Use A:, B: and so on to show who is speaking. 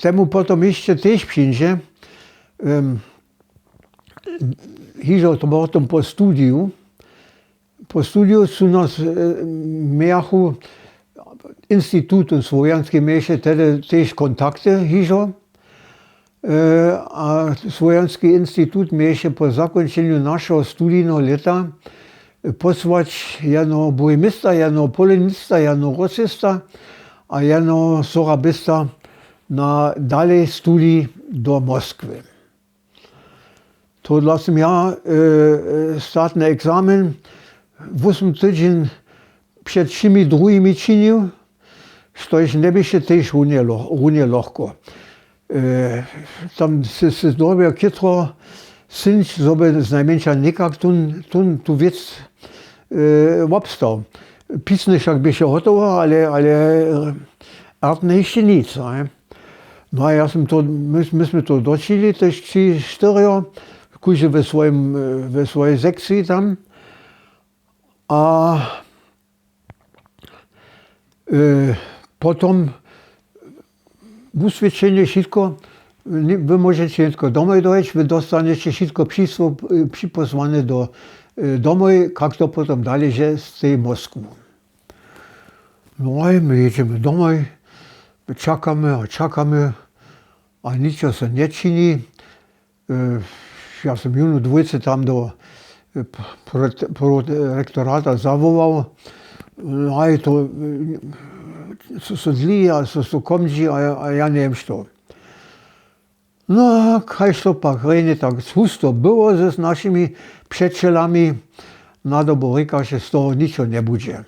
A: temu potom jeszcze też przyjdzie. Hižo to potom po studiu. Po studiu su nas miachu Instytutem Słowianskim mieście tedy też kontakty hižo. A Słowiański Instytut mieście po zakończeniu naszego studijnego lata posłać jedno burmista, jedno polenista, jedno rocista, a jedno sorabista na dalej studii do Moskwy. To dla sam ja statny egzamin 8 tydzień przed všimi drugimi činil, štož ne bi še tež runje lahko. Tam se dobijo kitro synč, zobe znajmenša nekak tu vec obstal. Pisne však bi še gotovo, ale artne ještě nic. No a ja som to, my sme to dočili, tež či štyrio, kuže ve svojej sekcii tam. A potom usvedčenie všetko, vy môžete všetko domov dojsť, vy dostanete všetko připozvané do domov, jak to potom dali, že z tej Moskvu. No a my jedeme domov, čakáme a čakáme a ničo sa nečiní. Ja som junú dvojice tam do rektoráta zavolal. No a to so zlí a so komži a ja neviem što. No a kaj to pak rejne tak husto było ze s našimi přečelami, na dobu říkal, že z toho ničo nebude.